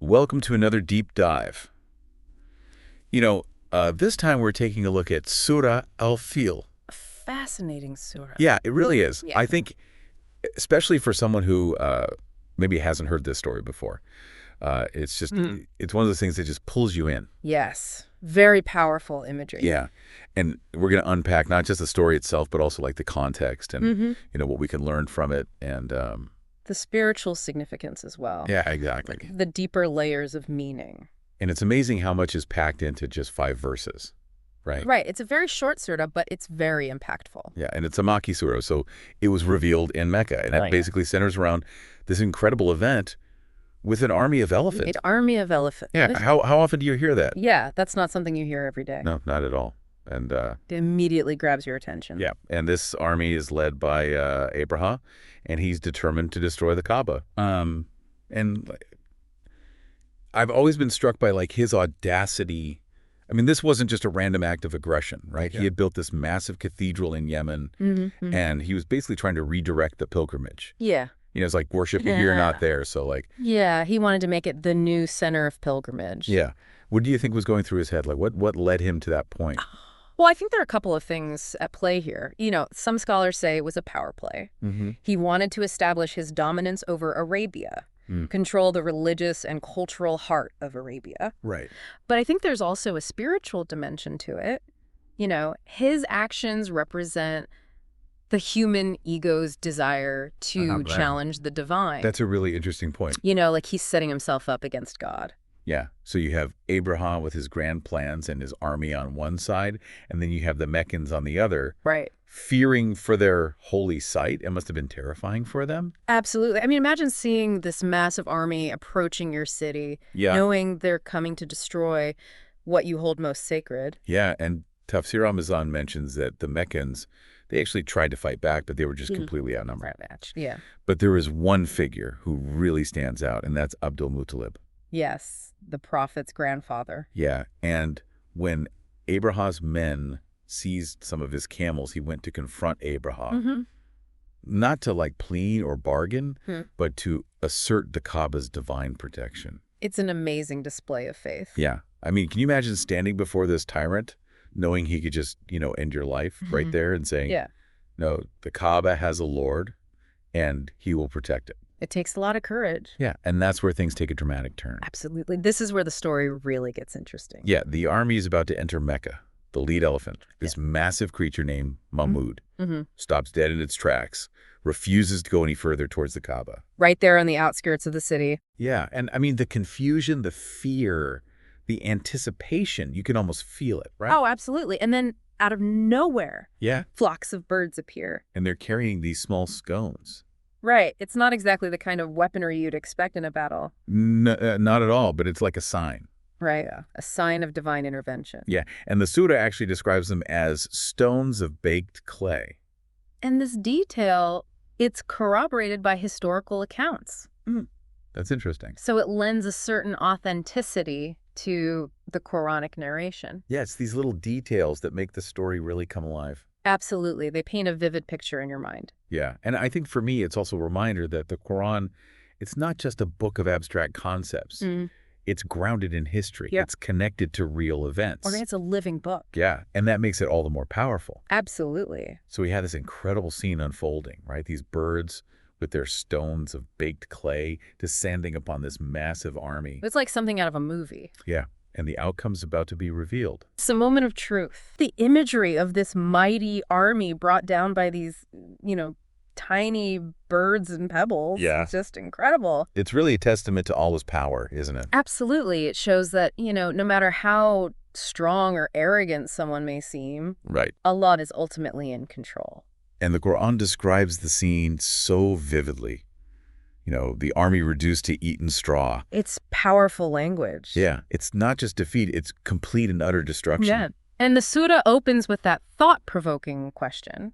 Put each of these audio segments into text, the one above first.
Welcome to another deep dive. This time we're taking a look at Surah Al-Fil. A fascinating surah. Yeah, it really is. Yeah. I think, especially for someone who maybe hasn't heard this story before, it's just, it's one of those things that just pulls you in. Yes. Very powerful imagery. Yeah. And we're going to unpack not just the story itself, but also like the context and, what we can learn from it. And the spiritual significance as well. yeah, exactly. The deeper layers of meaning. And it's amazing how much is packed into just 5 verses, right? Right. It's a very short surah, but it's very impactful. Yeah, and it's a Makki surah, so it was revealed in Mecca. And that basically centers around this incredible event with an army of elephants. An army of elephants. Yeah, how often do you hear that? Yeah, that's not something you hear every day. No, not at all. And it immediately grabs your attention. yeah, and this army is led by Abraha, and he's determined to destroy the Kaaba. And I've always been struck by like his audacity. I mean, this wasn't just a random act of aggression, right? Yeah. He had built this massive cathedral in Yemen, and he was basically trying to redirect the pilgrimage. Yeah. It's like worship here, not there. So like, yeah, he wanted to make it the new center of pilgrimage. Yeah. What do you think was going through his head? Like, what led him to that point? Well, I think there are a couple of things at play here. Some scholars say it was a power play. He wanted to establish his dominance over Arabia, control the religious and cultural heart of Arabia. Right. But I think there's also a spiritual dimension to it. His actions represent the human ego's desire to challenge the divine. That's a really interesting point. Like he's setting himself up against God. Yeah. So you have Abraha with his grand plans and his army on one side, and then you have the Meccans on the other. Right. Fearing for their holy site. It must have been terrifying for them. Absolutely. I mean, imagine seeing this massive army approaching your city, knowing they're coming to destroy what you hold most sacred. Yeah, and Tafsir al-Mizan mentions that the Meccans, they actually tried to fight back, but they were just completely outnumbered. Yeah. But there is one figure who really stands out, and that's Abdul Muttalib. Yes, the prophet's grandfather. Yeah, and when Abraha's men seized some of his camels, he went to confront Abraha, not to like plead or bargain, but to assert the Kaaba's divine protection. It's an amazing display of faith. Yeah. I mean, can you imagine standing before this tyrant, knowing he could just, end your life right there and saying, no, the Kaaba has a Lord and he will protect it. It takes a lot of courage. Yeah, and that's where things take a dramatic turn. Absolutely. This is where the story really gets interesting. Yeah, the army is about to enter Mecca. The lead elephant, this massive creature named Mahmud, stops dead in its tracks, refuses to go any further towards the Kaaba. Right there on the outskirts of the city. Yeah, and I mean, the confusion, the fear, the anticipation, you can almost feel it, right? Oh, absolutely. And then out of nowhere, flocks of birds appear. And they're carrying these small scones. Right. It's not exactly the kind of weaponry you'd expect in a battle. No, not at all, but it's like a sign. Right. Yeah. A sign of divine intervention. Yeah. And the surah actually describes them as stones of baked clay. And this detail, it's corroborated by historical accounts. That's interesting. So it lends a certain authenticity to the Quranic narration. Yeah, it's these little details that make the story really come alive. Absolutely. They paint a vivid picture in your mind. Yeah. And I think for me, it's also a reminder that the Quran, it's not just a book of abstract concepts. It's grounded in history. It's connected to real events. Or it's a living book. Yeah. And that makes it all the more powerful. Absolutely. So we have this incredible scene unfolding, right? These birds with their stones of baked clay descending upon this massive army. It's like something out of a movie. Yeah. And the outcome's about to be revealed. It's a moment of truth. The imagery of this mighty army brought down by these, tiny birds and pebbles. Yeah. It's just incredible. It's really a testament to Allah's power, isn't it? Absolutely. It shows that, no matter how strong or arrogant someone may seem, right, Allah is ultimately in control. And the Quran describes the scene so vividly. The army reduced to eaten straw. It's powerful language. Yeah. It's not just defeat, it's complete and utter destruction. Yeah. And the surah opens with that thought-provoking question,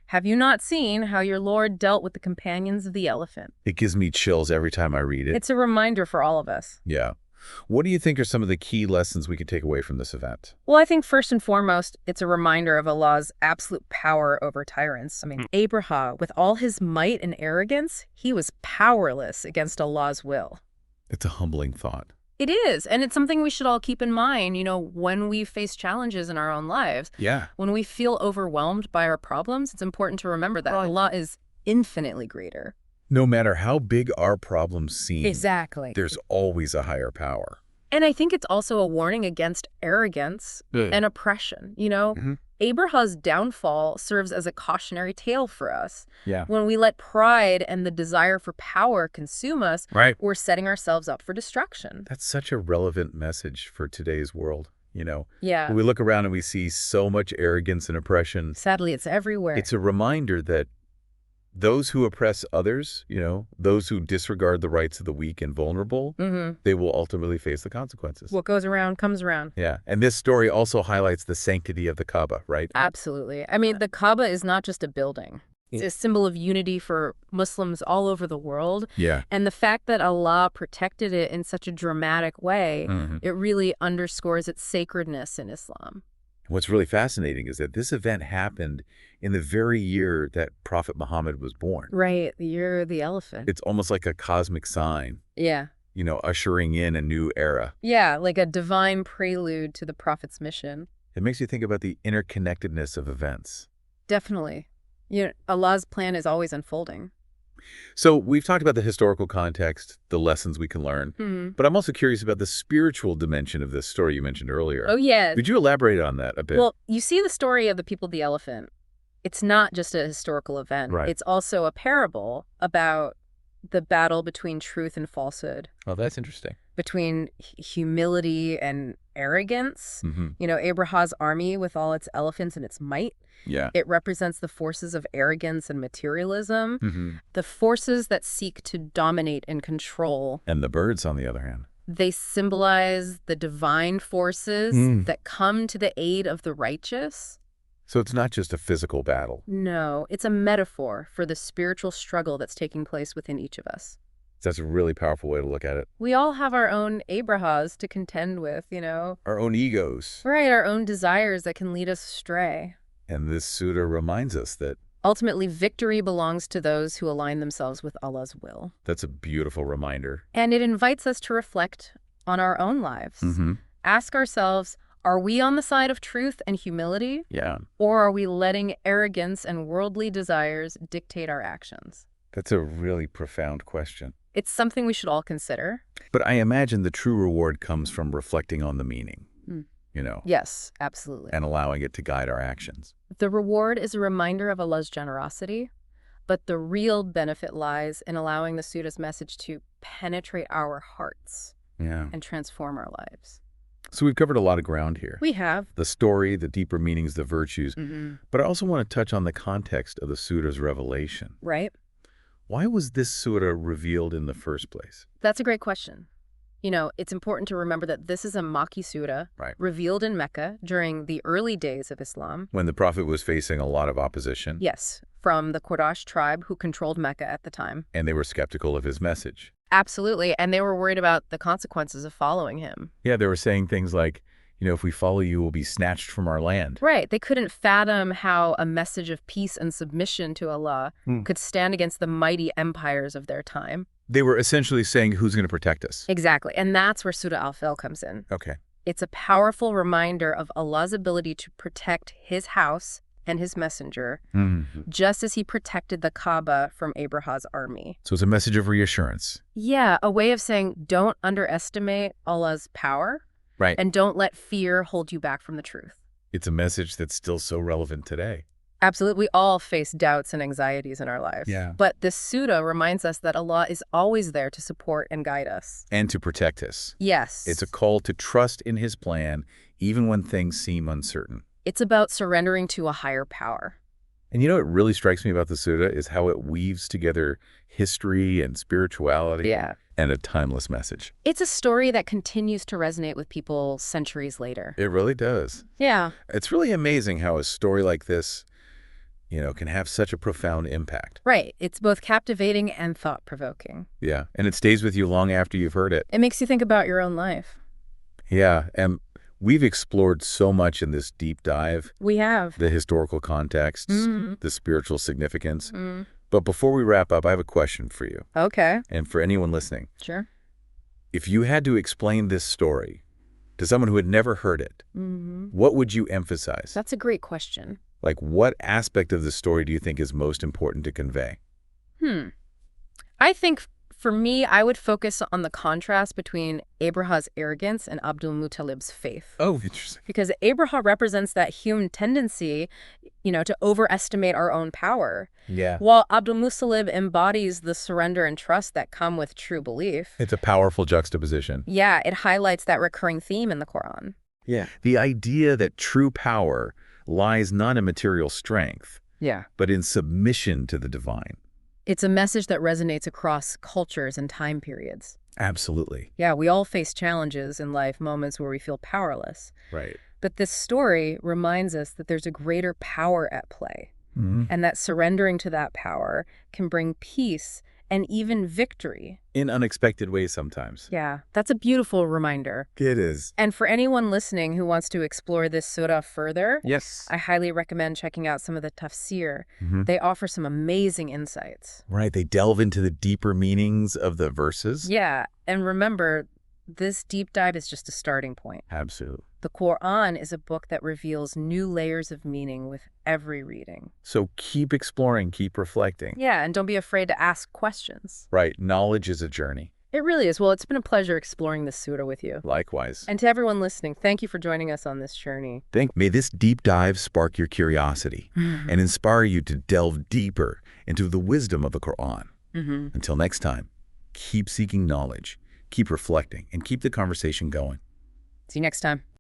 have you not seen how your Lord dealt with the companions of the elephant? It gives me chills every time I read it. It's a reminder for all of us. Yeah. What do you think are some of the key lessons we can take away from this event? Well, I think first and foremost, it's a reminder of Allah's absolute power over tyrants. I mean, Abraha, with all his might and arrogance, he was powerless against Allah's will. It's a humbling thought. It is, and it's something we should all keep in mind, when we face challenges in our own lives. Yeah. When we feel overwhelmed by our problems, it's important to remember that Allah is infinitely greater. No matter how big our problems seem, Exactly. there's always a higher power. And I think it's also a warning against arrogance and oppression. Abraha's downfall serves as a cautionary tale for us. Yeah. When we let pride and the desire for power consume us, Right. we're setting ourselves up for destruction. That's such a relevant message for today's world. Yeah. When we look around and we see so much arrogance and oppression, Sadly, it's everywhere. it's a reminder that those who oppress others, those who disregard the rights of the weak and vulnerable, they will ultimately face the consequences. What goes around comes around. Yeah. And this story also highlights the sanctity of the Kaaba, right? Absolutely. I mean, the Kaaba is not just a building. It's a symbol of unity for Muslims all over the world. Yeah. And the fact that Allah protected it in such a dramatic way, it really underscores its sacredness in Islam. What's really fascinating is that this event happened in the very year that Prophet Muhammad was born. Right, the year of the elephant. It's almost like a cosmic sign, Yeah. ushering in a new era. Yeah, like a divine prelude to the Prophet's mission. It makes you think about the interconnectedness of events. Definitely. Allah's plan is always unfolding. So we've talked about the historical context, the lessons we can learn, but I'm also curious about the spiritual dimension of this story you mentioned earlier. Oh, yeah. Could you elaborate on that a bit? Well, you see the story of the people of the elephant. It's not just a historical event. Right. It's also a parable about the battle between truth and falsehood, Oh, that's interesting. between humility and arrogance. Abraha's army with all its elephants and its might. Yeah. It represents the forces of arrogance and materialism, the forces that seek to dominate and control. And the birds, on the other hand. They symbolize the divine forces that come to the aid of the righteous. So it's not just a physical battle. No, it's a metaphor for the spiritual struggle that's taking place within each of us. That's a really powerful way to look at it. We all have our own Abrahas to contend with, Our own egos. Right, our own desires that can lead us astray. And this surah reminds us that Ultimately, victory belongs to those who align themselves with Allah's will. that's a beautiful reminder. And it invites us to reflect on our own lives. Ask ourselves, are we on the side of truth and humility? Yeah. Or are we letting arrogance and worldly desires dictate our actions? That's a really profound question. It's something we should all consider. But I imagine the true reward comes from reflecting on the meaning, Yes, absolutely. and allowing it to guide our actions. The reward is a reminder of Allah's generosity, but the real benefit lies in allowing the Surah's message to penetrate our hearts Yeah. and transform our lives. So we've covered a lot of ground here. We have. The story, the deeper meanings, the virtues. But I also want to touch on the context of the surah's revelation. Right? Why was this surah revealed in the first place? That's a great question. It's important to remember that this is a Makki surah Right. revealed in Mecca during the early days of Islam. When the prophet was facing a lot of opposition. Yes, from the Quraysh tribe who controlled Mecca at the time. And they were skeptical of his message. Absolutely, and they were worried about the consequences of following him. Yeah, they were saying things like, if we follow you, we'll be snatched from our land. Right, they couldn't fathom how a message of peace and submission to Allah could stand against the mighty empires of their time. They were essentially saying, who's going to protect us? Exactly, and that's where Surah Al-Fil comes in. Okay. It's a powerful reminder of Allah's ability to protect his house and his messenger, just as he protected the Kaaba from Abraha's army. So it's a message of reassurance. Yeah, a way of saying don't underestimate Allah's power, Right. and don't let fear hold you back from the truth. It's a message that's still so relevant today. Absolutely. We all face doubts and anxieties in our lives. Yeah. But this surah reminds us that Allah is always there to support and guide us. And to protect us. Yes. It's a call to trust in his plan, even when things seem uncertain. It's about surrendering to a higher power. And what really strikes me about the surah is how it weaves together history and spirituality and a timeless message. It's a story that continues to resonate with people centuries later. It really does. Yeah. It's really amazing how a story like this, can have such a profound impact. Right. It's both captivating and thought-provoking. Yeah. And it stays with you long after you've heard it. It makes you think about your own life. Yeah. And we've explored so much in this deep dive. We have. The historical contexts, the spiritual significance. But before we wrap up, I have a question for you. Okay. And for anyone listening. Sure. If you had to explain this story to someone who had never heard it, what would you emphasize? That's a great question. Like, what aspect of the story do you think is most important to convey? I think for me, I would focus on the contrast between Abraha's arrogance and Abdul Muttalib's faith. Oh, interesting. Because Abraha represents that human tendency, to overestimate our own power. Yeah. While Abdul Muttalib embodies the surrender and trust that come with true belief. It's a powerful juxtaposition. Yeah, it highlights that recurring theme in the Quran. Yeah. The idea that true power lies not in material strength, but in submission to the divine. It's a message that resonates across cultures and time periods. Absolutely. Yeah, we all face challenges in life, moments where we feel powerless. Right. But this story reminds us that there's a greater power at play, and that surrendering to that power can bring peace and even victory. In unexpected ways sometimes. Yeah, that's a beautiful reminder. It is. And for anyone listening who wants to explore this surah further, Yes. I highly recommend checking out some of the Tafsir. They offer some amazing insights. Right. They delve into the deeper meanings of the verses. Yeah, and remember, this deep dive is just a starting point. Absolutely. The Quran is a book that reveals new layers of meaning with every reading. So keep exploring, keep reflecting. Yeah, and don't be afraid to ask questions. Right. Knowledge is a journey. It really is. Well, it's been a pleasure exploring this surah with you. Likewise. And to everyone listening, thank you for joining us on this journey. May this deep dive spark your curiosity and inspire you to delve deeper into the wisdom of the Quran. Until next time, keep seeking knowledge, keep reflecting, and keep the conversation going. See you next time.